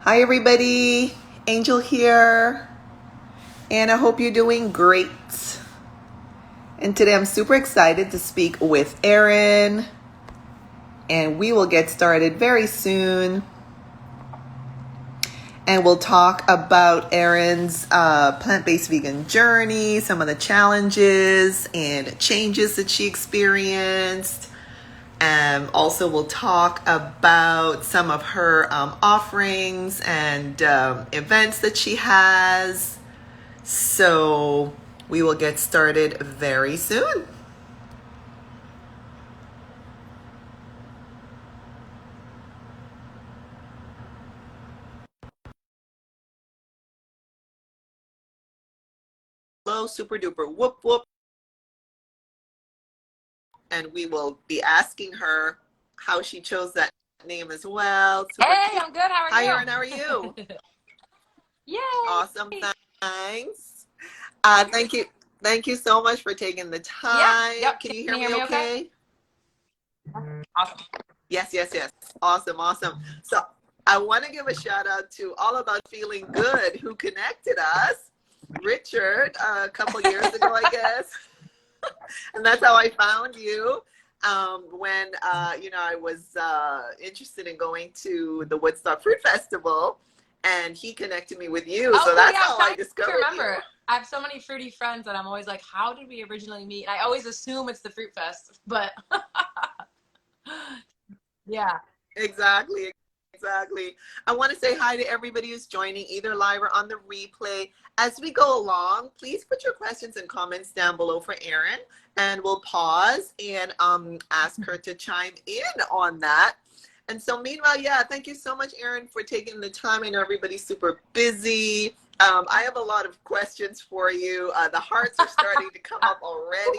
Hi, everybody. Angel here, and I hope you're doing great. And today I'm super excited to speak with Erin, and we will get started very soon. And we'll talk about Erin's plant-based vegan journey, some of the challenges and changes that she experienced. Also, we'll talk about some of her offerings and events that she has. So we will get started very soon. Hello, super duper whoop whoop. And we will be asking her how she chose that name as well. Super Hey, cute. I'm good. How are Hi, you? Erin. How are you? Yay! Awesome. Thanks. Thank you. Thank you so much for taking the Yeah, time. yep. Can you Can hear you hear me me okay? okay? Awesome. Yes, yes, yes. Awesome, awesome. So I want to give a shout out to All About Feeling Good, who connected us, Richard, a couple years ago, I guess. And that's how I found you. When I was interested in going to the Woodstock Fruit Festival, and he connected me with you. Oh, So cool. that's Yeah, I was how I trying to discovered you. remember. I have so many fruity friends that I'm always like, how did we originally meet? And I always assume it's the Fruit Fest, but yeah. Exactly, exactly. I want to say hi to everybody who's joining, either live or on the replay. As we go along, please put your questions and comments down below for Erin, and we'll pause and ask her to chime in on that. And so, meanwhile, yeah, thank you so much, Erin, for taking the time. I know everybody's super busy. I have a lot of questions for you. The hearts are starting to come up already.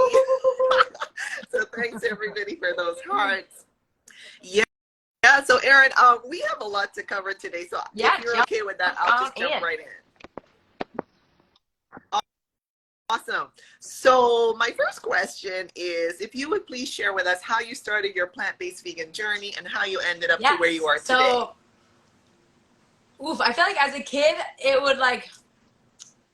So, thanks everybody for those hearts. Yeah. Yeah, so Erin, we have a lot to cover today. So if Yeah, you're jump okay with that, I'll on just jump in. right in. Awesome. So my first question is if you would please share with us how you started your plant-based vegan journey and how you ended up to where you Yes. are today. So, oof, I feel like as a kid, it would like,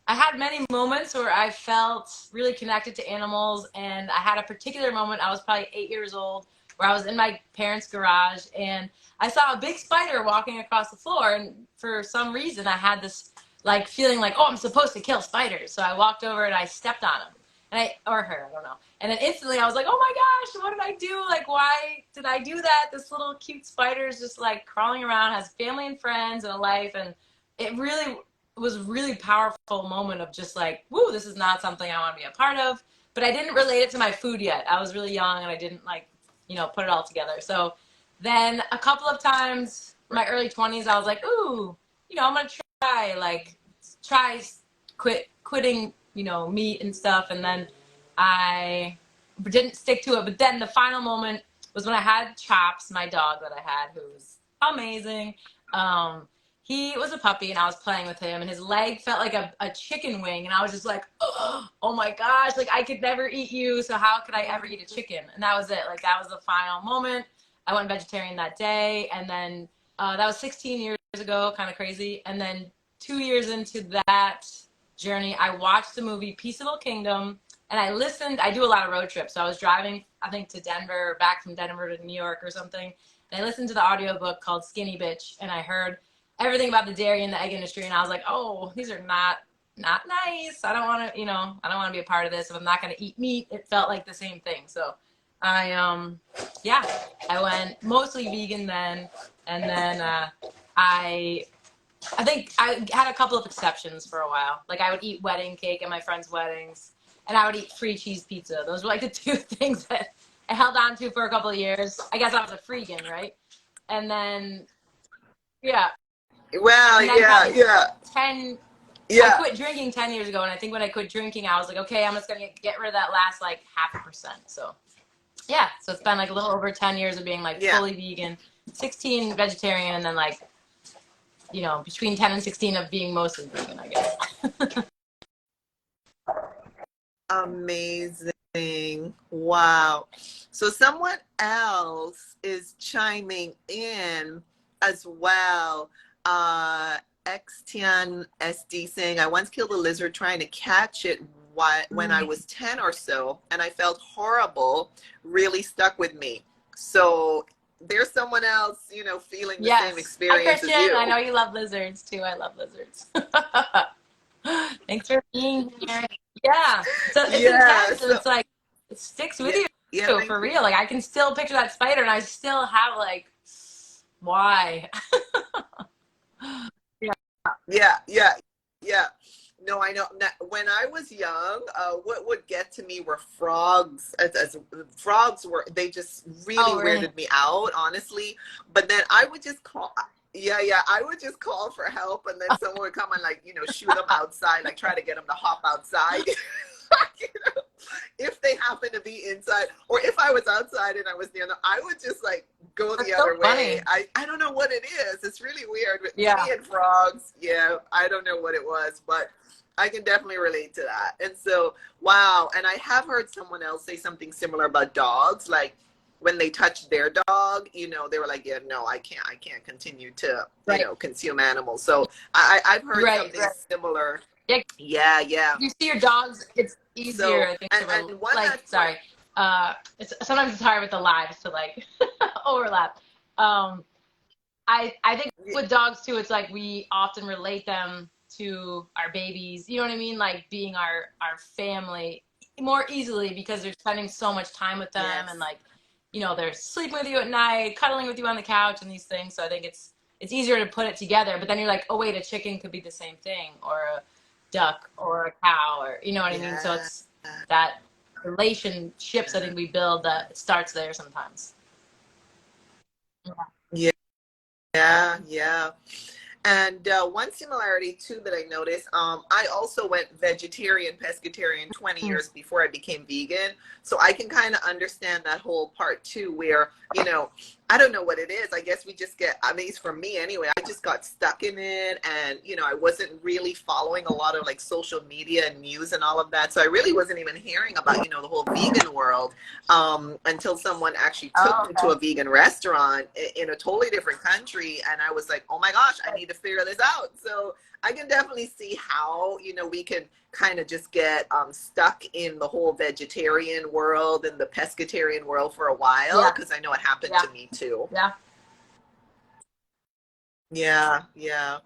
I had many moments where I felt really connected to animals, and I had a particular moment. I was probably 8 years old, where I was in my parents' garage, and I saw a big spider walking across the floor, and for some reason, I had this like feeling like, oh, I'm supposed to kill spiders. So I walked over and I stepped on him, and or her, I don't know. And then instantly, I was like, oh my gosh, what did I do? Like, why did I do that? This little cute spider is just like crawling around, has family and friends and a life, and it really was a really powerful moment of just like, woo, this is not something I want to be a part of. But I didn't relate it to my food yet. I was really young and I didn't like, put it all together. So then a couple of times in my early 20s, I was like, ooh, I'm going to try quitting, meat and stuff. And then I didn't stick to it. But then the final moment was when I had Chops, my dog that I had, who was amazing. Um, he was a puppy and I was playing with him and his leg felt like a chicken wing and I was just like, oh my gosh, like I could never eat you, so how could I ever eat a chicken? And that was it. Like that was the final moment. I went vegetarian that day, and then that was 16 years ago, kind of crazy. And then 2 years into that journey, I watched the movie Peaceable Kingdom, and I do a lot of road trips. So I was driving, I think, to Denver, back from Denver to New York or something. And I listened to the audiobook called Skinny Bitch, and I heard everything about the dairy and the egg industry, and I was like, oh, these are not nice. I don't want to, I don't want to be a part of this. If I'm not going to eat meat, it felt like the same thing. So yeah, I went mostly vegan then, and then I think I had a couple of exceptions for a while. Like I would eat wedding cake at my friends' weddings, and I would eat free cheese pizza. Those were like the two things that I held on to for a couple of years. I guess I was a freegan, right? And then yeah, Well, and then yeah, probably yeah, 10, I yeah, quit drinking 10 years ago. And I think when I quit drinking, I was like, okay, I'm just going to get rid of that last like 0.5%. So yeah, so it's been like a little over 10 years of being like yeah. fully vegan, 16 vegetarian, and then like, between 10 and 16 of being mostly vegan, I guess. Amazing. Wow. So someone else is chiming in as well. Xtian SD saying, I once killed a lizard trying to catch it when I was 10 or so, and I felt horrible, really stuck with me. So there's someone else, you know, feeling the same Yes. Hi, experience as Christian. I you. know you love lizards too. I love lizards. Thanks for being here. Yeah. So it's Yeah. intense and So it's like, it sticks with yeah, you yeah, thank for you. real. Like I can still picture that spider and I still have like, why? Yeah. Yeah, yeah, yeah. No, I know. When I was young, what would get to me were frogs. As frogs were, they just really Oh, really? weirded me out, honestly. But then I would just call. Yeah, yeah. I would just call for help, and then someone would come and like, you know, shoo them outside, like try to get them to hop outside. You know, if they happen to be inside, or if I was outside and I was near them, I would just like go That's the so other way. funny. I don't know what it is. It's really weird. Yeah. Me and frogs, yeah, I don't know what it was, but I can definitely relate to that. And so, wow. And I have heard someone else say something similar about dogs, like when they touched their dog, you know, they were like, yeah, no, I can't continue to, you Right. know, consume animals. So I've heard Right. something Right. similar. Yeah. Yeah, yeah. You see your dogs, it's easier, So, I think, and one like, last question. sorry. It's sometimes it's hard with the lives to like overlap. Um, I think with dogs too, it's like we often relate them to our babies. You know what I mean? Like being our family more easily because they're spending so much time with them and Yes. like, you know, they're sleeping with you at night, cuddling with you on the couch and these things. So I think it's easier to put it together. But then you're like, oh wait, a chicken could be the same thing, or a duck, or a cow, or you know what I mean? So Yeah. it's that relationships I think we build that starts there sometimes. Yeah. Yeah. Yeah. And one similarity too that I noticed, I also went vegetarian, pescatarian 20 Mm. years before I became vegan. So I can kind of understand that whole part too, where, you know, I don't know what it is. I guess we just get, I mean, it's for me anyway, I just got stuck in it. And, you know, I wasn't really following a lot of like social media and news and all of that. So I really wasn't even hearing about, you know, the whole vegan world until someone actually took Oh, me to okay. a vegan restaurant in a totally different country. And I was like, oh my gosh, I need to figure this out. So I can definitely see how, you know, we can kind of just get stuck in the whole vegetarian world and the pescatarian world for a while, Yeah, because I know it happened yeah, to me too. yeah. Yeah, yeah.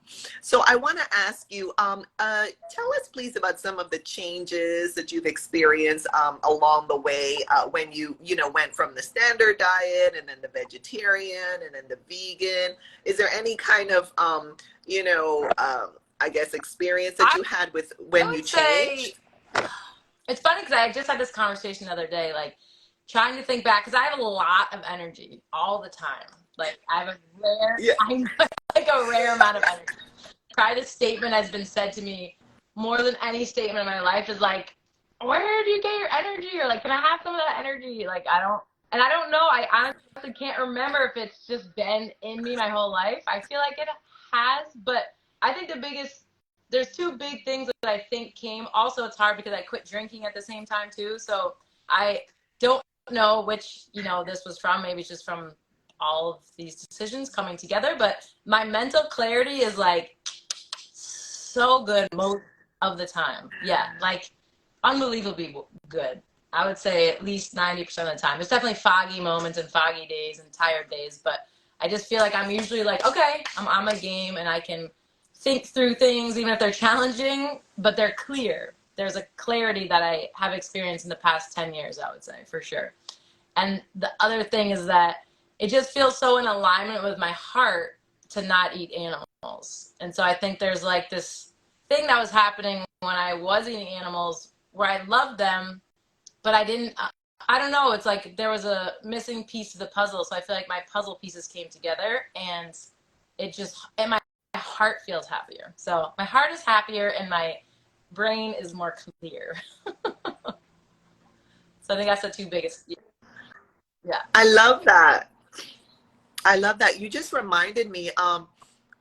So I want to ask you, tell us please about some of the changes that you've experienced along the way when you know, went from the standard diet and then the vegetarian and then the vegan. Is there any kind of, you know, I guess experience that I you had with I when you would say changed? it's funny because I just had this conversation the other day, like trying to think back because I have a lot of energy all the time. Like I have a rare, Yeah. I know, like a rare amount of energy. Try this statement has been said to me more than any statement in my life is like, where do you get your energy? Or like, can I have some of that energy? Like I don't know. I honestly can't remember if it's just been in me my whole life. I feel like it has, but I think there's two big things that I think came. Also, it's hard because I quit drinking at the same time too. So I don't know which, you know, this was from. Maybe it's just from all of these decisions coming together. But my mental clarity is like so good most of the time. Yeah, like unbelievably good. I would say at least 90% of the time. There's definitely foggy moments and foggy days and tired days, but I just feel like I'm usually like, okay, I'm on my game and I can think through things even if they're challenging, but they're clear. There's a clarity that I have experienced in the past 10 years, I would say, for sure. And the other thing is that it just feels so in alignment with my heart to not eat animals. And so I think there's like this thing that was happening when I was eating animals where I loved them, but I didn't. I don't know. It's like there was a missing piece of the puzzle. So I feel like my puzzle pieces came together, and my heart feels happier. So my heart is happier, and my brain is more clear. So I think that's the two biggest. Yeah. I love that. I love that. You just reminded me,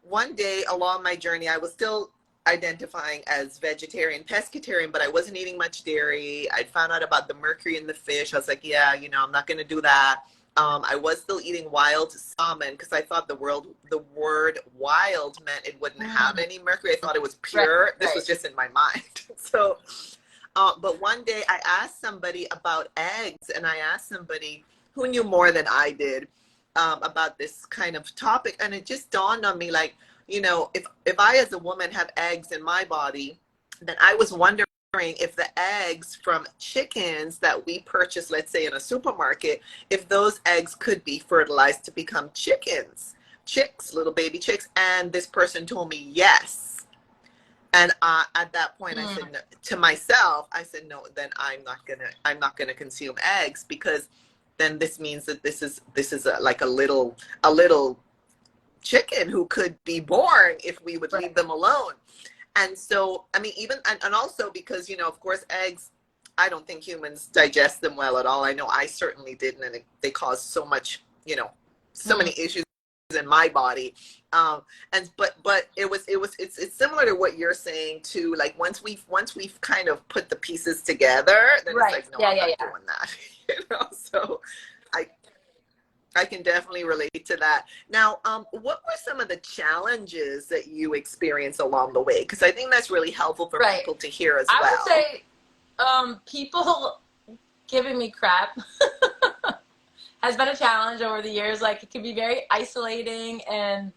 one day along my journey, I was still identifying as vegetarian, pescatarian, but I wasn't eating much dairy. I found out about the mercury in the fish. I was like, yeah, you know, I'm not going to do that. I was still eating wild salmon because I thought the word wild meant it wouldn't have any mercury. I thought it was Right, pure. This right. was just in my mind. So, but one day I asked somebody about eggs, and I asked somebody who knew more than I did about this kind of topic, and it just dawned on me, like, if I as a woman have eggs in my body, then I was wondering if the eggs from chickens that we purchase, let's say in a supermarket, if those eggs could be fertilized to become chicks, little baby chicks. And this person told me yes. And at that point, I said no, to myself, I said, no, then I'm not gonna consume eggs, because then this means that this is like a little chicken who could be born if we would leave them alone. And so, I mean, even, and also because, of course, eggs, I don't think humans digest them well at all. I know I certainly didn't, and they cause so much, so many issues in my body. But it's similar to what you're saying too. Like once we've kind of put the pieces together, then it's like, no, I'm not doing that. So I can definitely relate to that. Now, what were some of the challenges that you experienced along the way? Because I think that's really helpful for people to hear as well. I would say people giving me crap has been a challenge over the years. Like, it can be very isolating, and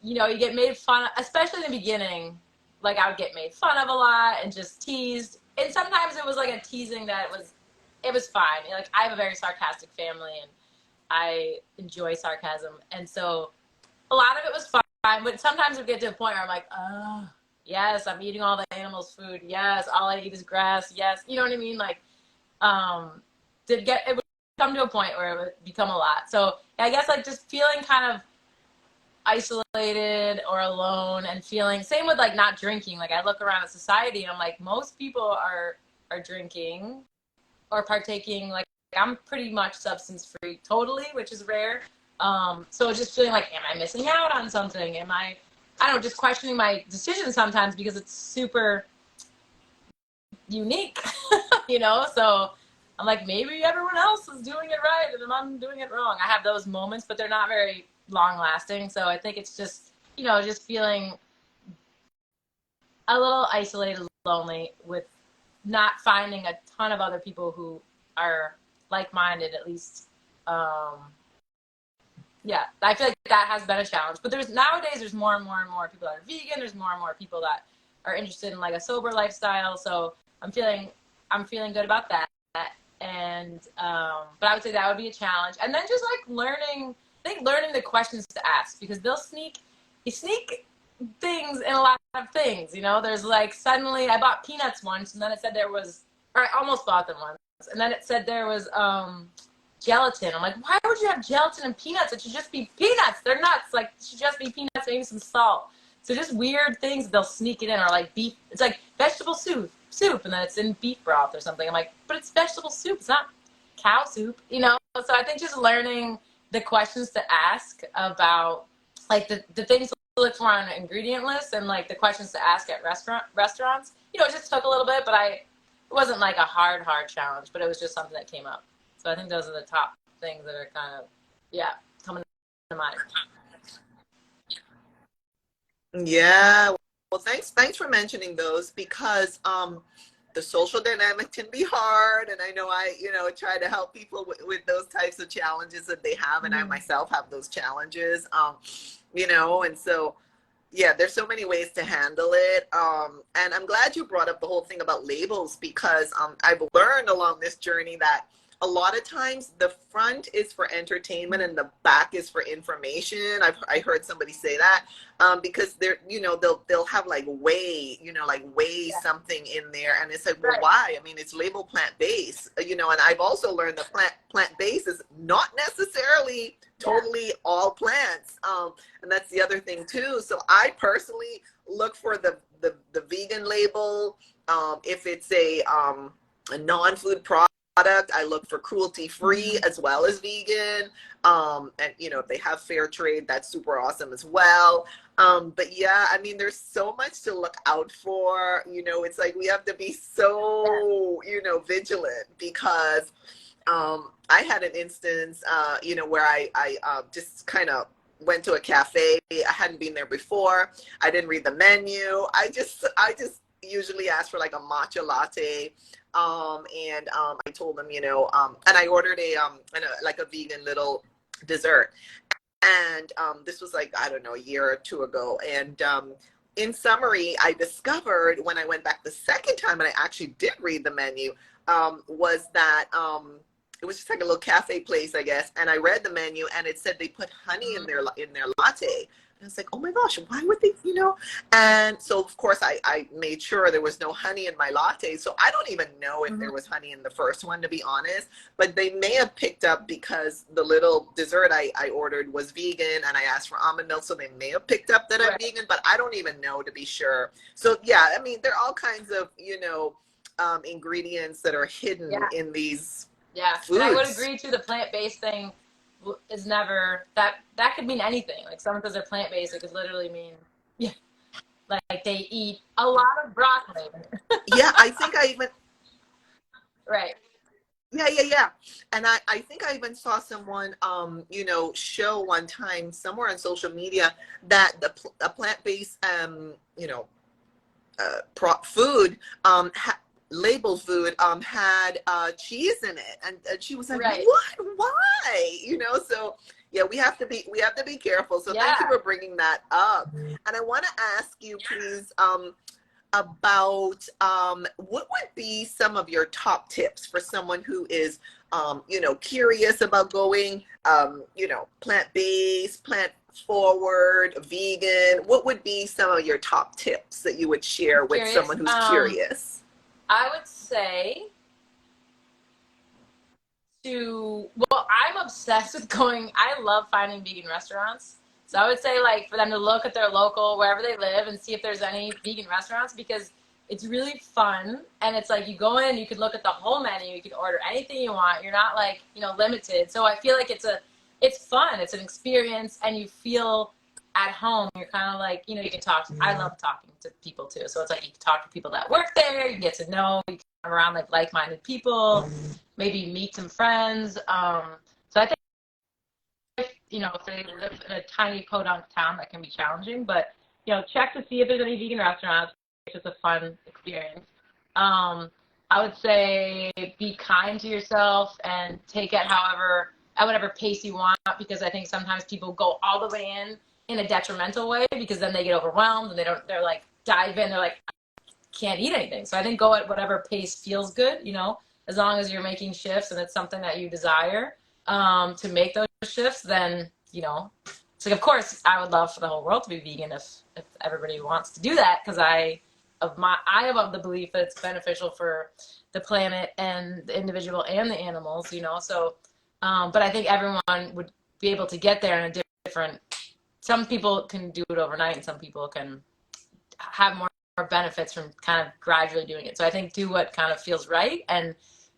you get made fun of, especially in the beginning. Like, I would get made fun of a lot and just teased. And sometimes it was like a teasing that it was fine. Like, I have a very sarcastic family, and I enjoy sarcasm. And so a lot of it was fine, but sometimes it would get to a point where I'm like, oh, yes, I'm eating all the animals' food. Yes, all I eat is grass. Yes, you know what I mean? Like, it would come to a point where it would become a lot. So I guess like just feeling kind of isolated or alone, and feeling, same with like not drinking. Like, I look around at society and I'm like, most people are drinking or partaking. Like, I'm pretty much substance free totally, which is rare. So just feeling like, am I missing out on something? I don't know, just questioning my decisions sometimes because it's super unique, so I'm like, maybe everyone else is doing it right and I'm doing it wrong. I have those moments, but they're not very long lasting. So I think it's just, just feeling a little isolated, lonely, with not finding a ton of other people who are like-minded, at least. Yeah, I feel like that has been a challenge. But nowadays there's more and more and more people that are vegan. There's more and more people that are interested in like a sober lifestyle. So I'm feeling good about that. And but I would say that would be a challenge. And then just like learning the questions to ask, because you sneak things in a lot of things. There's like, suddenly I bought peanuts once, and then it said or I almost bought them once, and then it said there was gelatin. I'm like, why would you have gelatin and peanuts? It should just be peanuts. They're nuts. Like, it should just be peanuts, maybe some salt. So just weird things, they'll sneak it in. Or like beef, it's like vegetable soup, and then it's in beef broth or something. I'm like, but it's vegetable soup. It's not cow soup, So I think just learning the questions to ask about like the things to look for on an ingredient list, and like the questions to ask at restaurants. It just took a little bit, but it wasn't like a hard challenge, but it was just something that came up. So I think those are the top things that are kind of, coming to mind. Yeah. Well, thanks for mentioning those, because the social dynamic can be hard, and I know I try to help people with those types of challenges that they have, and I myself have those challenges. And so yeah, there's so many ways to handle it. And I'm glad you brought up the whole thing about labels, because I've learned along this journey that a lot of times the front is for entertainment and the back is for information. I heard somebody say that, because they're, they'll have like whey something in there, and it's like, well, why? I mean, it's labeled plant-based, and I've also learned that plant-based is not necessarily totally all plants, and that's the other thing too. So I personally look for the vegan label. If it's a non-food product, I look for cruelty-free as well as vegan. And if they have fair trade, that's super awesome as well. But yeah, I mean, there's so much to look out for. It's like we have to be so vigilant, because I had an instance, where I just kind of went to a cafe. I hadn't been there before. I didn't read the menu. I just usually ask for like a matcha latte. And I told them, and I ordered like a vegan little dessert. And this was like, I don't know, a year or two ago. And in summary, I discovered when I went back the second time and I actually did read the menu, was that it was just like a little cafe place, I guess. And I read the menu and it said they put honey in their latte. And I was like, oh my gosh, why would they, And so, of course, I made sure there was no honey in my latte. So I don't even know if there was honey in the first one, to be honest. But they may have picked up because the little dessert I ordered was vegan and I asked for almond milk. So they may have picked up that I'm vegan, but I don't even know to be sure. So, yeah, I mean, there are all kinds of, ingredients that are hidden in these foods. And I would agree too. The plant-based thing is never that could mean anything. Like someone says they're plant-based, it could literally mean like they eat a lot of broccoli. Yeah, I think I even Right. yeah. And I think I even saw someone show one time somewhere on social media that a plant-based food label food had cheese in it, and she was like, what, why, so yeah, we have to be careful. So thank you for bringing that up. And I want to ask you, please, about what would be some of your top tips for someone who is curious about going plant-based, plant forward, vegan. What would be some of your top tips that you would share with someone who's curious? I would say I'm obsessed with I love finding vegan restaurants. So I would say like for them to look at their local, wherever they live, and see if there's any vegan restaurants, because it's really fun. And it's like you go in, you can look at the whole menu, you can order anything you want. You're not like, limited. So I feel like it's fun. It's an experience and you feel at home. You're kind of like, you can talk. I love talking to people too. So it's like you can talk to people that work there. You get to know, you can come around like-minded people, maybe meet some friends. So I think, if they live in a tiny podunk town, that can be challenging. But, check to see if there's any vegan restaurants. It's just a fun experience. I would say be kind to yourself and take it at whatever pace you want, because I think sometimes people go all the way in a detrimental way, because then they get overwhelmed and they're like dive in, they're like, can't eat anything. So I think go at whatever pace feels good, as long as you're making shifts and it's something that you desire to make those shifts, then, it's like, of course, I would love for the whole world to be vegan if everybody wants to do that, because I am of the belief that it's beneficial for the planet and the individual and the animals, so, but I think everyone would be able to get there in a different, some people can do it overnight and some people can have more benefits from kind of gradually doing it. So I think do what kind of feels right and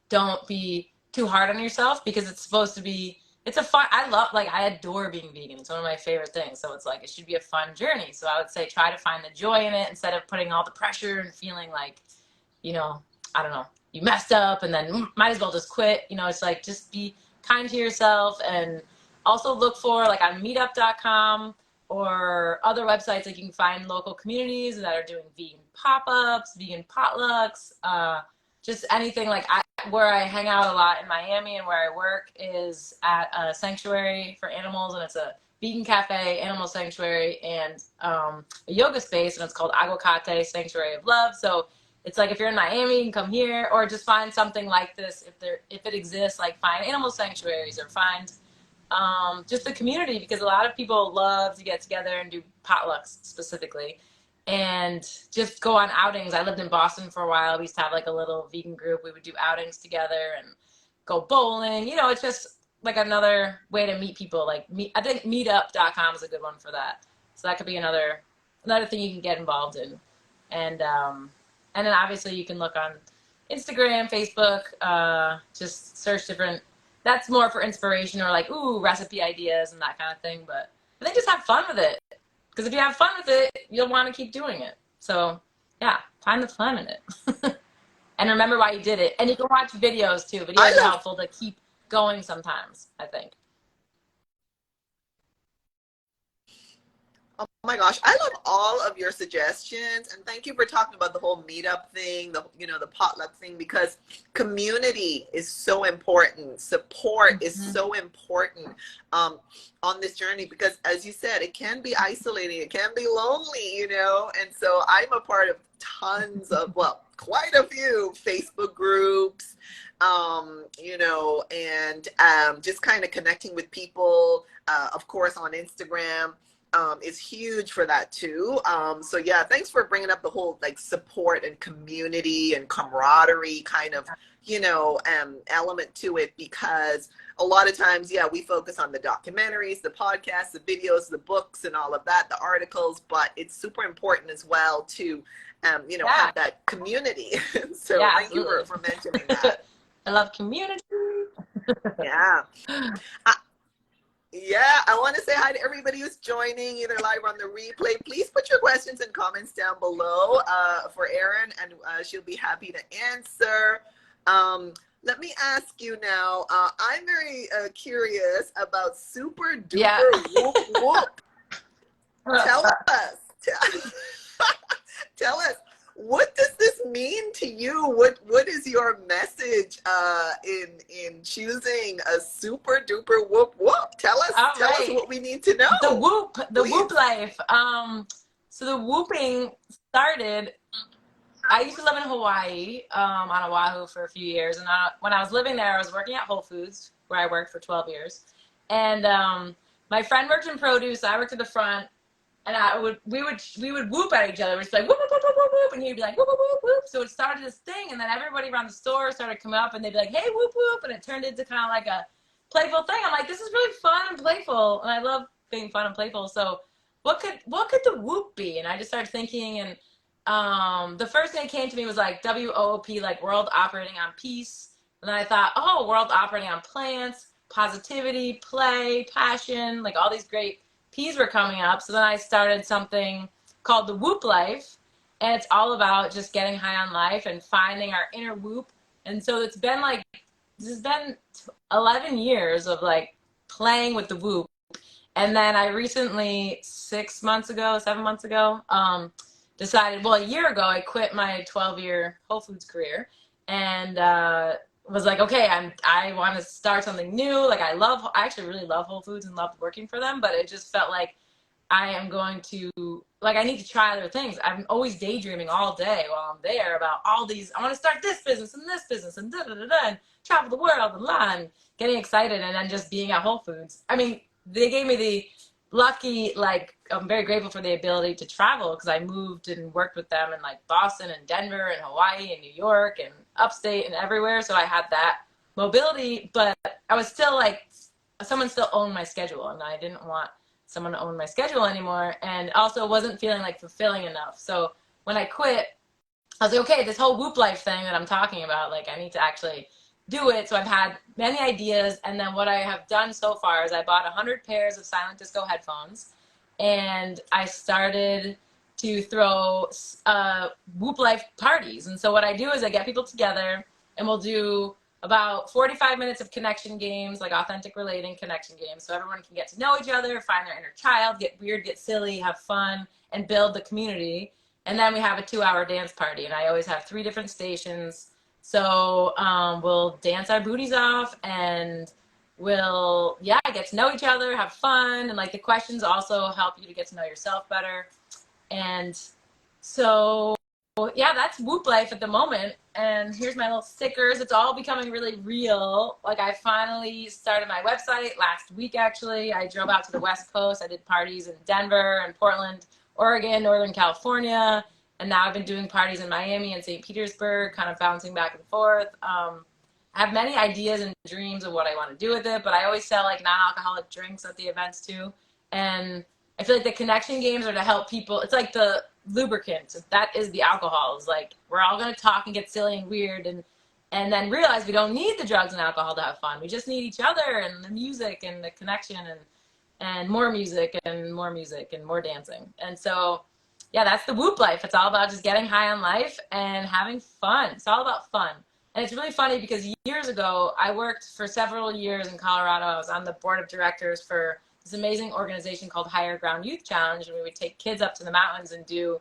don't be too hard on yourself, because it's supposed to be, it's a fun, I adore being vegan. It's one of my favorite things. So it's like, it should be a fun journey. So I would say try to find the joy in it instead of putting all the pressure and feeling like, I don't know, you messed up and then might as well just quit. It's like, just be kind to yourself, and also look for like on meetup.com or other websites, like you can find local communities that are doing vegan pop-ups, vegan potlucks, just anything. Like where I hang out a lot in Miami and where I work is at a sanctuary for animals, and it's a vegan cafe, animal sanctuary, and a yoga space, and it's called Aguacate Sanctuary of Love. So it's like if you're in Miami, you can come here, or just find something like this if it exists. Like find animal sanctuaries or find just the community, because a lot of people love to get together and do potlucks specifically, and just go on outings. I lived in Boston for a while. We used to have like a little vegan group. We would do outings together and go bowling. It's just like another way to meet people. Like I think meetup.com is a good one for that. So that could be another thing you can get involved in. And then obviously you can look on Instagram, Facebook, just search different, that's more for inspiration or like, ooh, recipe ideas and that kind of thing. But I think just have fun with it. Because if you have fun with it, you'll want to keep doing it. So yeah, find the fun in it. and remember why you did it. And you can watch videos too. I Videos are love helpful to keep going sometimes, I think. Oh my gosh, I love all of your suggestions, and thank you for talking about the whole meetup thing, the potluck thing, because community is so important. Support is Mm-hmm. so important on this journey because, as you said, it can be isolating, it can be lonely, and so I'm a part of tons of, well, quite a few Facebook groups, and just kind of connecting with people, of course, on Instagram is huge for that too. So yeah, thanks for bringing up the whole like support and community and camaraderie kind of, element to it, because a lot of times, yeah, we focus on the documentaries, the podcasts, the videos, the books and all of that, the articles, but it's super important as well to, Yeah. have that community. So Yeah, thank you absolutely. for mentioning that. I love community. Yeah. Yeah, I want to say hi to everybody who's joining either live or on the replay. Please put your questions and comments down below for Erin, and she'll be happy to answer. Let me ask you now. I'm very curious about Super Yeah. Duper Woop Woop. Tell us. Tell us. What does this mean to you? What is your message in choosing a super duper whoop whoop? Tell All us right. what we need to The know, Woop, the please. Woop life. So the whooping started. I used to live in Hawaii, on Oahu for a few years, and when I was living there, I was working at Whole Foods, where I worked for 12 years, and my friend worked in produce. I worked at the front, and we would whoop at each other. We'd just be like whoop whoop whoop whoop whoop, and he'd be like whoop whoop whoop whoop. So it started this thing, and then everybody around the store started coming up, and they'd be like, hey, whoop whoop, and it turned into kind of like a playful thing. I'm like, this is really fun and playful, and I love being fun and playful. So what could the whoop be? And I just started thinking, and the first thing that came to me was like WOOP, like World Operating on Peace. And then I thought, oh, World Operating on Plants, positivity, play, passion, like all these great P's were coming up. So then I started something called the Whoop Life. And it's all about just getting high on life and finding our inner whoop. And so this has been 11 years of like playing with the whoop. And then I recently, 6 months ago, 7 months ago, decided, well, a year ago, I quit my 12-year Whole Foods career and was like, okay, I want to start something new. Like I actually really love Whole Foods and loved working for them, but it just felt like I am going to, like, I need to try other things. I'm always daydreaming all day while I'm there about all these, I want to start this business and da da da da, and travel the world and and getting excited, and then just being at Whole Foods. I mean, they gave me the lucky, like, I'm very grateful for the ability to travel because I moved and worked with them in like Boston and Denver and Hawaii and New York and upstate and everywhere. So I had that mobility, but I was still like, someone still owned my schedule, and I didn't want someone to own my schedule anymore, and also wasn't feeling like fulfilling enough. So when I quit, I was like, okay, this whole Whoop life thing that I'm talking about, like I need to actually do it. So I've had many ideas, and then what I have done so far is I bought 100 pairs of silent disco headphones, and I started to throw Whoop life parties. And so what I do is I get people together, and we'll do about 45 minutes of connection games, like authentic relating connection games, so everyone can get to know each other, find their inner child, get weird, get silly, have fun, and build the community. And then we have a 2-hour dance party, and I always have 3 different stations. So we'll dance our booties off, and we'll, yeah, get to know each other, have fun, and like the questions also help you to get to know yourself better. And so, yeah, that's Whoop life at the moment. And here's my little stickers. It's all becoming really real. Like I finally started my website last week, actually. I drove out to the West Coast. I did parties in Denver and Portland, Oregon, Northern California. And now I've been doing parties in Miami and St. Petersburg, kind of bouncing back and forth. I have many ideas and dreams of what I want to do with it, but I always sell like non-alcoholic drinks at the events too. And I feel like the connection games are to help people. It's like the lubricant. That is the alcohol. It's like we're all going to talk and get silly and weird, and then realize we don't need the drugs and alcohol to have fun. We just need each other and the music and the connection, and more music and more music and more dancing. And so yeah, that's the Woop life. It's all about just getting high on life and having fun. It's all about fun. And it's really funny because years ago, I worked for several years in Colorado. I was on the board of directors for this amazing organization called Higher Ground Youth Challenge. And we would take kids up to the mountains and do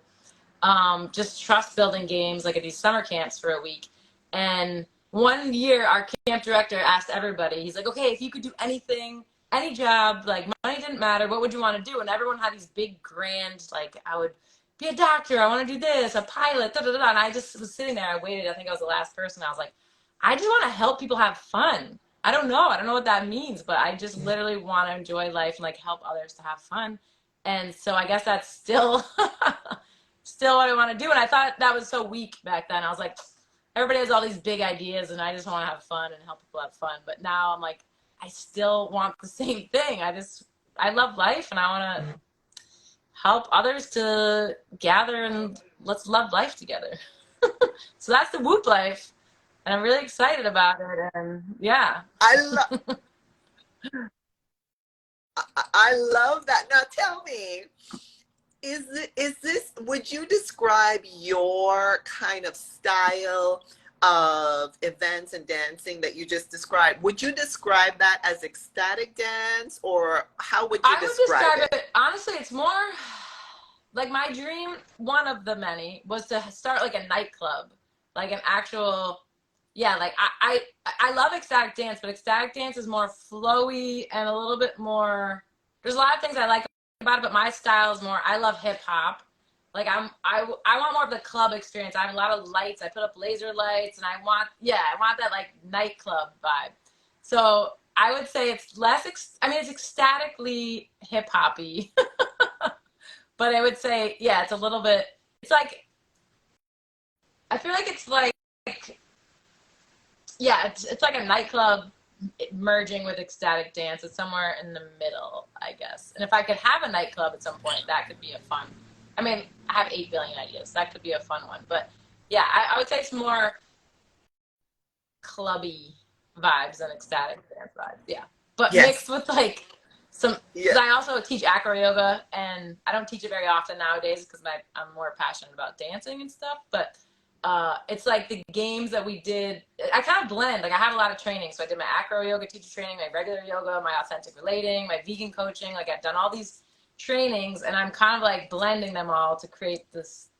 just trust building games like at these summer camps for a week. And one year, our camp director asked everybody, he's like, okay, if you could do anything, any job, like money didn't matter, what would you want to do? And everyone had these big, grand, like, I would be a doctor, I want to do this, a pilot, da da da. And I just was sitting there, I waited, I think I was the last person. I was like, I just want to help people have fun. I don't know what that means, but I just literally want to enjoy life and like help others to have fun. And so I guess that's still still what I want to do. And I thought that was so weak back then. I was like, everybody has all these big ideas and I just want to have fun and help people have fun. But now I'm like, I still want the same thing. I love life and I want to help others to gather and let's love life together. So that's the Woop life. And I'm really excited about it. And yeah. I love I love that. Now tell me, is this, would you describe your kind of style of events and dancing that you just described? Would you describe that as ecstatic dance, or how would you describe it? Honestly, it's more like my dream, one of the many, was to start like a nightclub, like an actual, yeah, like I love ecstatic dance, but ecstatic dance is more flowy and a little bit more, there's a lot of things I like about it, but my style is more, I love hip hop. Like I want more of the club experience. I have a lot of lights. I put up laser lights and I want that like nightclub vibe. So I would say it's less, it's ecstatically hip hoppy, but I would say, yeah, it's a little bit, it's like, I feel like it's like, yeah, it's like a nightclub merging with ecstatic dance. It's somewhere in the middle, I guess. And if I could have a nightclub at some point, that could be a fun. I mean, I have 8 billion ideas. That could be a fun one. But yeah, I would say it's more clubby vibes than ecstatic dance vibes. Yeah. But Yes. mixed with like some, Yeah. because I also teach acro yoga and I don't teach it very often nowadays because I'm more passionate about dancing and stuff. But it's like the games that we did, I kind of blend. Like I have a lot of training. So I did my acro yoga teacher training, my regular yoga, my authentic relating, my vegan coaching. Like I've done all these trainings and I'm kind of like blending them all to create this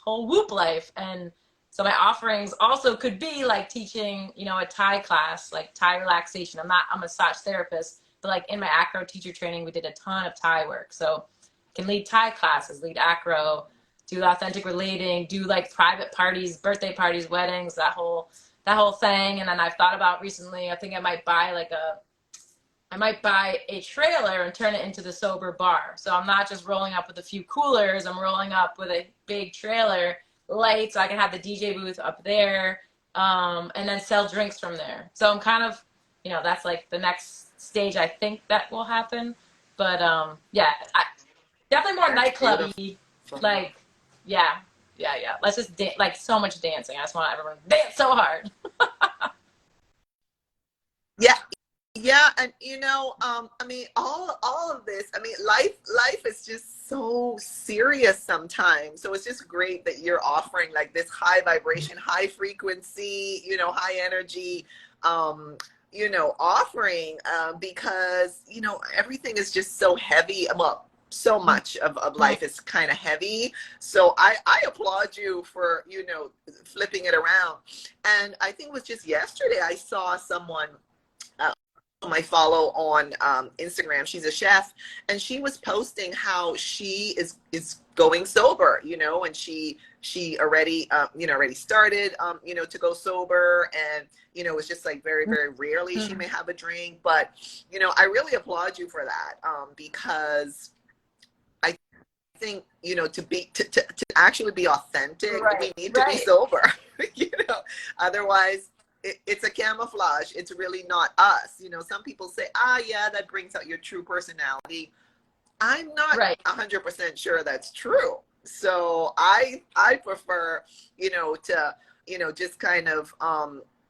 whole Woop life. And so my offerings also could be like teaching, a Thai class, like Thai relaxation. I'm not a massage therapist, but like in my acro teacher training, we did a ton of Thai work. So I can lead Thai classes, lead acro, do authentic relating, do like private parties, birthday parties, weddings, that whole thing. And then I've thought about recently, I think I might buy a trailer and turn it into the sober bar. So I'm not just rolling up with a few coolers, I'm rolling up with a big trailer, lights, so I can have the DJ booth up there, and then sell drinks from there. So I'm kind of, that's like the next stage I think that will happen. But yeah, definitely more That's nightclubby, beautiful. like, yeah. Let's just like so much dancing. I just want everyone to dance so hard. Yeah. Yeah, and all of this, life is just so serious sometimes. So it's just great that you're offering like this high vibration, high frequency, high energy, offering, because, everything is just so heavy. Well, so much of life is kind of heavy. So I applaud you for, flipping it around. And I think it was just yesterday I saw someone I follow on Instagram. She's a chef, and she was posting how she is going sober, and she already already started to go sober, and it's just like very, very rarely she may have a drink, but I really applaud you for that, because I think to actually be authentic, we need to be sober. Otherwise it's a camouflage. It's really not us. Some people say, yeah, that brings out your true personality. I'm not 100% sure that's true. So I prefer, to, just kind of,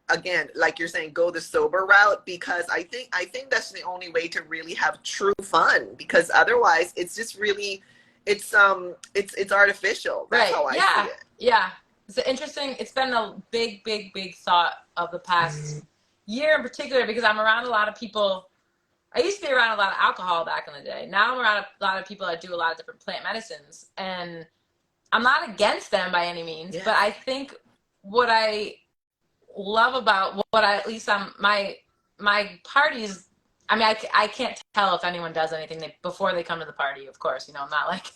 again, like you're saying, go the sober route, because I think that's the only way to really have true fun, because otherwise it's just really, it's artificial. That's Right. how I see Yeah. it. Yeah. It's interesting. It's been a big, big, big thought of the past year in particular, because I'm around a lot of people. I used to be around a lot of alcohol back in the day. Now I'm around a lot of people that do a lot of different plant medicines, and I'm not against them by any means, Yes. but I think what I love about what I, at least on my parties, I mean, I can't tell if anyone does anything before they come to the party, of course. I'm not like,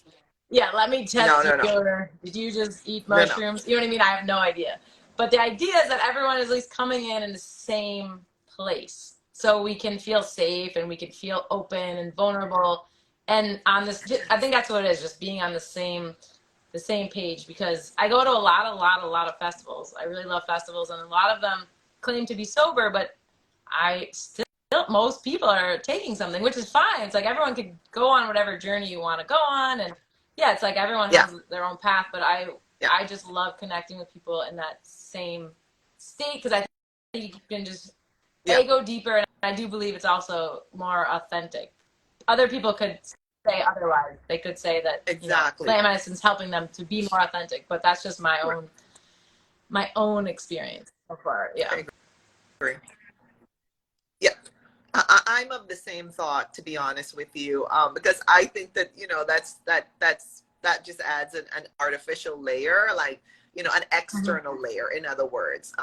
yeah, let me No, test you, no, no, or did you just eat no, no. mushrooms? You know what I mean? I have no idea. But the idea is that everyone is at least coming in the same place, so we can feel safe and we can feel open and vulnerable. And on this, I think that's what it is, just being on the same page, because I go to a lot of festivals. I really love festivals, and a lot of them claim to be sober, but I still, most people are taking something, which is fine. It's like everyone could go on whatever journey you want to go on, and yeah, it's like everyone Yeah, has their own path. But yeah, I just love connecting with people in that same state, because I think you can just yeah, go deeper, and I do believe it's also more authentic. Other people could say otherwise. They could say that exactly. plant medicine is helping them to be more authentic, but that's just Right. my own experience so far. Yeah. I agree. Yeah. I'm of the same thought, to be honest with you, because I think that that just adds an artificial layer, like an Mm-hmm. external layer, in other words,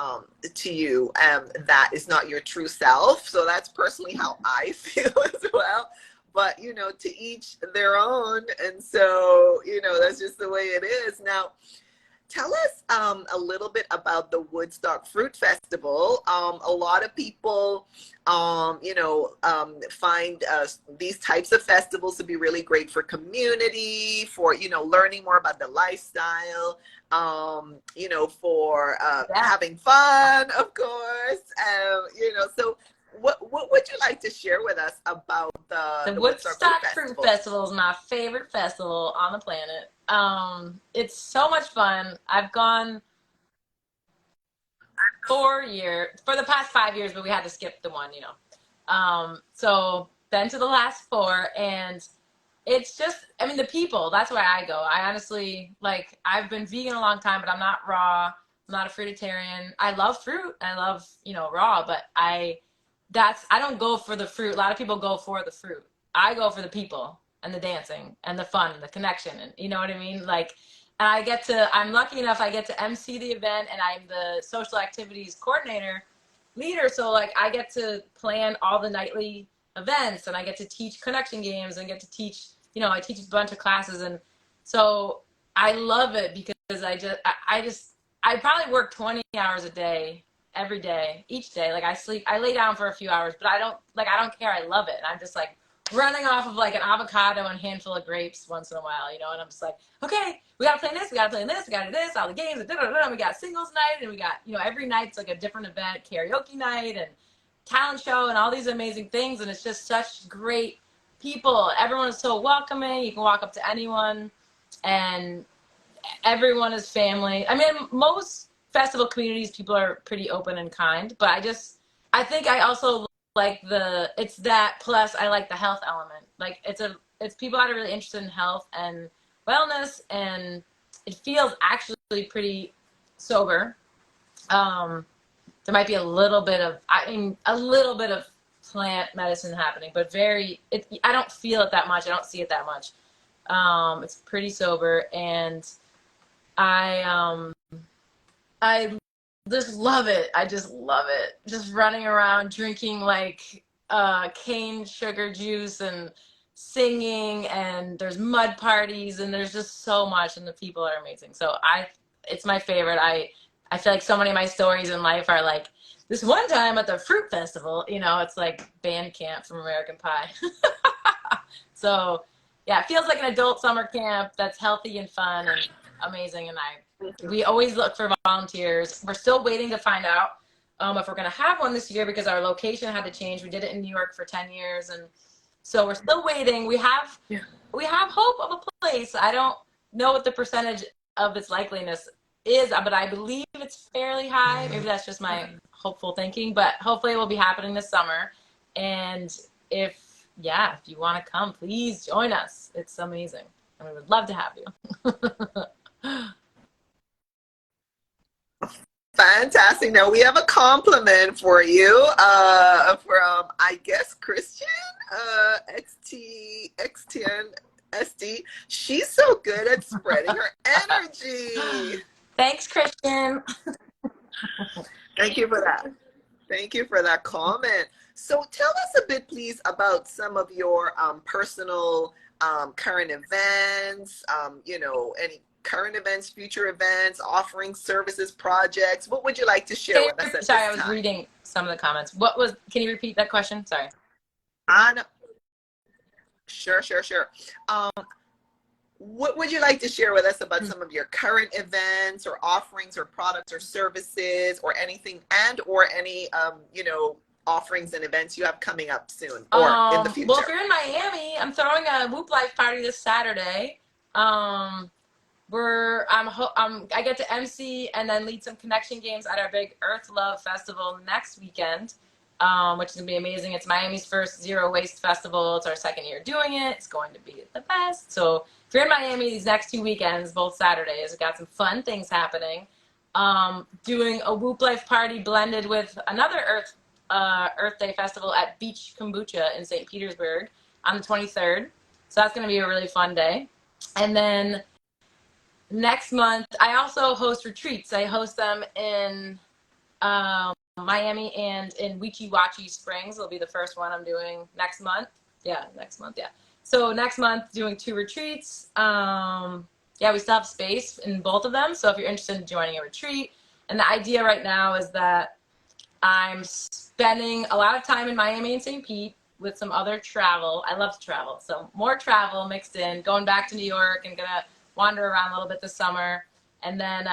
to you, that is not your true self. So that's personally how I feel as well. But to each their own, and so that's just the way it is. Now, tell us a little bit about the Woodstock Fruit Festival. A lot of people, find these types of festivals to be really great for community, for, learning more about the lifestyle, for Yeah. having fun, of course. So what would you like to share with us about The the Woodstock Fruit Woodstock Fruit Festival? Festival is my favorite festival on the planet. It's so much fun. I've gone 4 years for the past 5 years, but we had to skip the one. So been to the last four, and it's just, I mean, the people, that's where I go. I honestly, like, I've been vegan a long time, but I'm not raw. I'm not a fruitarian. I love fruit. I love, raw, but I don't go for the fruit. A lot of people go for the fruit. I go for the people and the dancing and the fun, the connection. And you know what I mean? Like, and I'm lucky enough, I get to MC the event, and I'm the social activities coordinator leader. So like, I get to plan all the nightly events, and I get to teach connection games, and get to teach, I teach a bunch of classes. And so I love it, because I probably work 20 hours a day, every day, each day. Like, I lay down for a few hours, but I don't care. I love it. And I'm just like running off of like an avocado and a handful of grapes once in a while, and I'm just like, okay, we gotta play this, we gotta play this, we gotta do this, all the games, and we got singles night, and we got, every night's like a different event, karaoke night and talent show and all these amazing things. And it's just such great people. Everyone is so welcoming. You can walk up to anyone, and everyone is family. I mean, most festival communities, people are pretty open and kind, but I think I also like it's that, plus I like the health element. Like, it's people that are really interested in health and wellness, and it feels actually pretty sober. There might be a little bit of plant medicine happening, but I don't feel it that much. I don't see it that much. It's pretty sober, and I I just love it. I just love it. Just running around drinking like cane sugar juice and singing, and there's mud parties, and there's just so much, and the people are amazing. So it's my favorite. I feel like so many of my stories in life are like, this one time at the fruit festival, it's like band camp from American Pie. So yeah, it feels like an adult summer camp that's healthy and fun and amazing. And we always look for volunteers. We're still waiting to find out if we're going to have one this year, because our location had to change. We did it in New York for 10 years. And so we're still waiting. We have hope of a place. I don't know what the percentage of its likeliness is, but I believe it's fairly high. Maybe that's just my hopeful thinking, but hopefully it will be happening this summer. And if you want to come, please join us. It's amazing. and we would love to have you. Fantastic. Now we have a compliment for you from, I guess, Christian, XTN She's so good at spreading her energy. Thanks, Christian. Thank you for that. Thank you for that comment. So tell us a bit, please, about some of your personal current events, any current events, future events, offerings, services, projects. What would you like to share with us at Sorry, this I was time? reading some of the comments. Can you repeat that question? Sorry. No, sure. What would you like to share with us about some of your current events or offerings or products or services or anything or any, offerings and events you have coming up soon or in the future? Well, if you're in Miami, I'm throwing a Woop Life party this Saturday. I get to MC and then lead some connection games at our big Earth Love Festival next weekend, which is gonna be amazing. It's Miami's first zero waste festival. It's our second year doing it. It's going to be the best. So if you're in Miami these next 2 weekends, both Saturdays, we've got some fun things happening. Doing a Woop Life party blended with another Earth Day festival at Beach Kombucha in St. Petersburg on the 23rd. So that's gonna be a really fun day. And then next month, I also host retreats. I host them in Miami and in Weeki Wachee Springs. Will be the first one I'm doing next month. Yeah. So next month, doing 2 retreats. We still have space in both of them. So if you're interested in joining a retreat, and the idea right now is that I'm spending a lot of time in Miami and St. Pete with some other travel. I love to travel. So more travel mixed in, going back to New York and gonna wander around a little bit this summer. And then,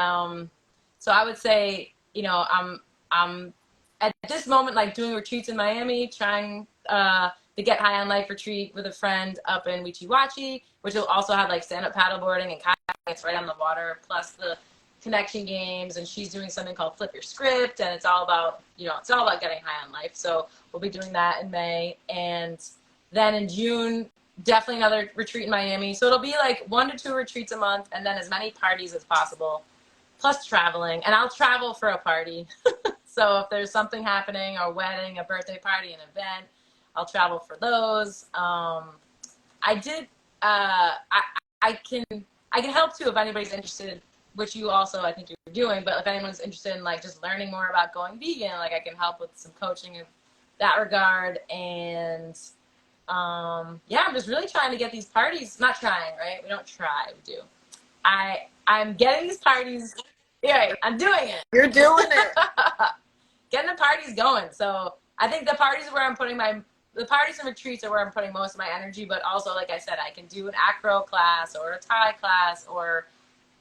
so I would say, I'm at this moment, like doing retreats in Miami, trying to get high on life retreat with a friend up in Weeki Wachee, which will also have like stand-up paddleboarding and kayaking. It's right on the water, plus the connection games. And she's doing something called Flip Your Script. And it's all about, getting high on life. So we'll be doing that in May. And then in June, definitely another retreat in Miami. So it'll be like 1 to 2 retreats a month and then as many parties as possible, plus traveling. And I'll travel for a party. So if there's something happening, a wedding, a birthday party, an event, I'll travel for those. I can help too if anybody's interested, which you also, I think you're doing, but if anyone's interested in like just learning more about going vegan, like I can help with some coaching in that regard. And I'm just really trying to get these parties, not trying, right? We don't try, we do. I'm getting these parties, yeah, I'm doing it. You're doing it. Getting the parties going. So I think the parties and retreats are where I'm putting most of my energy, but also, like I said, I can do an acro class or a Thai class or,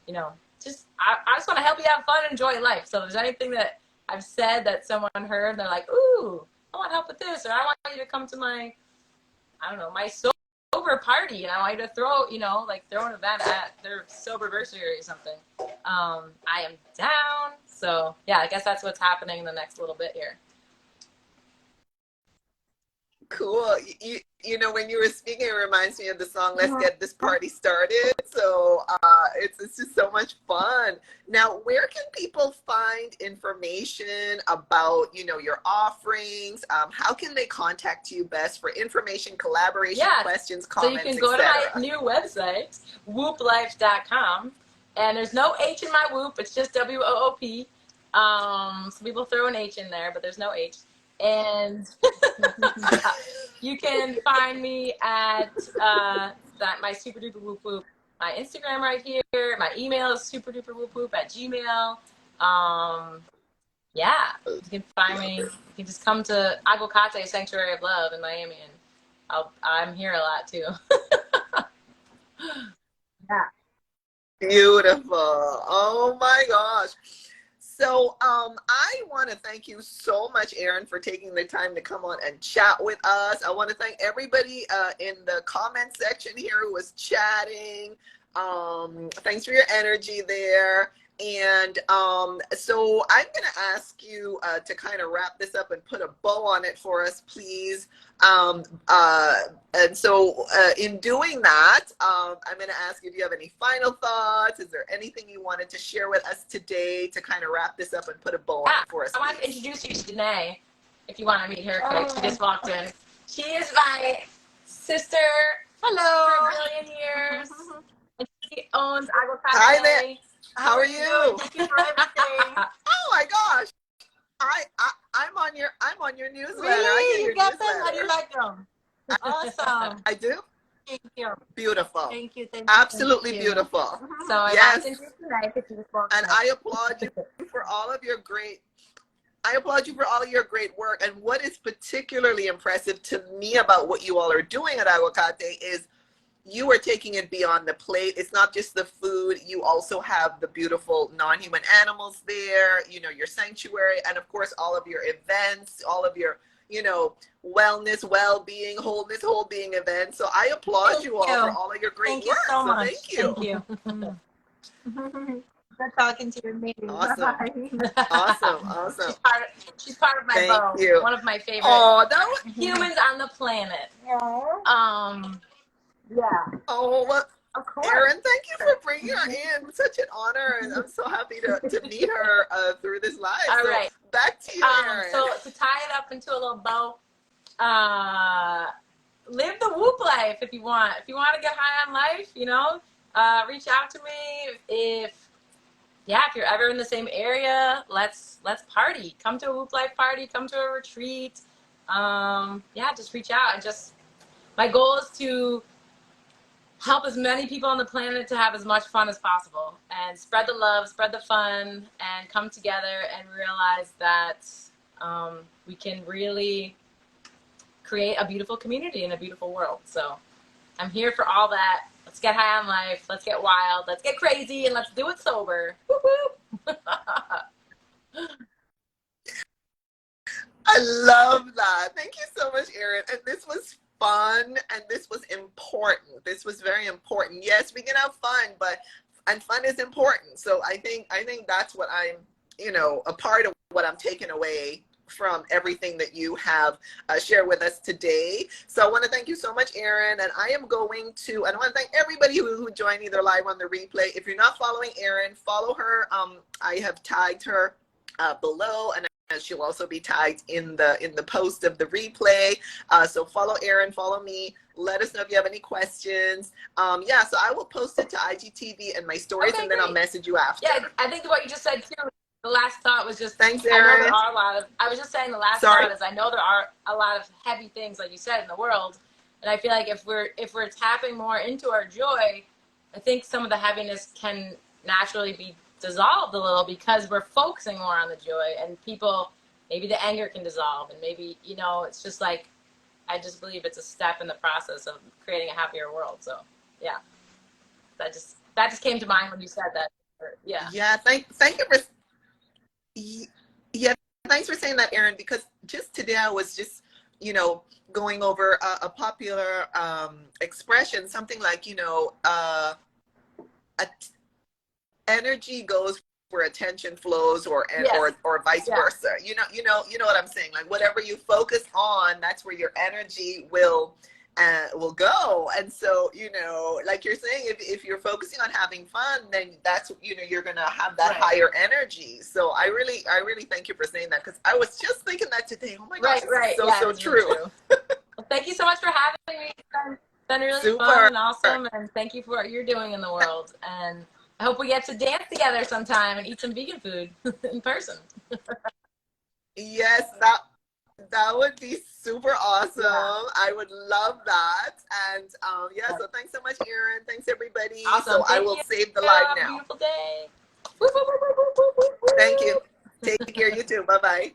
I just want to help you have fun and enjoy life. So if there's anything that I've said that someone heard and they're like, ooh, I want help with this, or I want you to come to my sober party, and I want you to throw an event at their soberversary or something. I am down. So yeah, I guess that's what's happening in the next little bit here. Cool. When you were speaking, it reminds me of the song "Let's Get This Party Started." So it's just so much fun. Now, where can people find information about your offerings? How can they contact you best for information, collaboration, questions, comments, so you can go to my new website, wooplife.com, and there's no H in my Woop. It's just WOOP. Some people throw an H in there, but there's no H. And you can find me at my super duper whoop whoop, my Instagram right here. My email is superduperwhoopwhoop@gmail. You can find me. You can just come to Aguacate Sanctuary of Love in Miami, and I'm here a lot too. Yeah. Beautiful. Oh my gosh. So I want to thank you so much, Erin, for taking the time to come on and chat with us. I want to thank everybody in the comment section here who was chatting. Thanks for your energy there. And so I'm going to ask you to kind of wrap this up and put a bow on it for us, please. And so in doing that, I'm going to ask you if you have any final thoughts. Is there anything you wanted to share with us today to kind of wrap this up and put a bow on it for us, I want to introduce you to Danae, if you want to meet her quick. She just walked in. She is my sister. Hello. For a billion years. And she owns Agua Cafe. Hi there. How are you? Thank you for everything. Oh my gosh. I'm on your newsletter. Really? I You got them? How do you like them? Awesome. I do. Thank you. Beautiful. Thank you. Absolutely beautiful. So I Yes. want to introduce you tonight if you just walked And in. I applaud you for all of your great work. And what is particularly impressive to me about what you all are doing at Aguacate is you are taking it beyond the plate. It's not just the food. You also have the beautiful non-human animals there, you know, your sanctuary, and of course, all of your events, all of your, you know, wellness, well-being, wholeness, whole being events. So I applaud you all for all of your great Thank work. you so much. Thank you. Thank you. Good talking to you. Maybe. Awesome. Bye-bye. Awesome. She's part of my Thank bow. you. One of my favorite Oh, that was, humans on the planet. Yeah. oh, well, Of course. Erin, thank you for bringing her in. Such an honor, and I'm so happy to meet her through this live. All so right. Back to you, Erin. So to tie it up into a little bow, live the Woop life if you want. If you want to get high on life, you know, reach out to me. If you're ever in the same area, let's party. Come to a Woop life party. Come to a retreat. Just reach out. My goal is to help as many people on the planet to have as much fun as possible and spread the love, spread the fun, and come together and realize that we can really create a beautiful community and a beautiful world. So I'm here for all that. Let's get high on life. Let's get wild. Let's get crazy, and let's do it sober. Woo-hoo. I love that. Thank you so much, Erin. And this was fun, and this was important. This was very important. Yes, we can have fun, and fun is important. So I think that's what I'm, you know, a part of what I'm taking away from everything that you have shared with us today. So I want to thank you so much, Erin. And I want to thank everybody who joined either live on the replay. If you're not following Erin, follow her. I have tagged her below, and she'll also be tagged in the post of the replay. So follow Erin, follow me. Let us know if you have any questions. So I will post it to IGTV and my stories, and then I'll message you after. Yeah, I think what you just said too. The last thought was just, thanks, Erin. I was just saying the last thought is I know there are a lot of heavy things, like you said, in the world. And I feel like if we're tapping more into our joy, I think some of the heaviness can naturally be dissolved a little because we're focusing more on the joy, and maybe the anger can dissolve, and maybe, you know, it's just like, I just believe it's a step in the process of creating a happier world. So yeah, that just came to mind when you said that. Thank you for thanks for saying that, Erin, because just today I was just, you know, going over a popular expression, something like, you know, energy goes where attention flows, or vice versa. You know what I'm saying? Like, whatever you focus on, that's where your energy will go. And so, you know, like you're saying, if you're focusing on having fun, then that's, you know, you're gonna have that higher energy. So I really thank you for saying that, because I was just thinking that today. Oh my gosh, so true. Well, thank you so much for having me. It's been really fun and awesome, and thank you for what you're doing in the world. And I hope we get to dance together sometime and eat some vegan food in person. Yes, that would be super awesome. Yeah. I would love that. And so thanks so much, Erin. Thanks, everybody. Awesome. So I will save the live now. Beautiful day. Thank you. Take care, you too. Bye-bye.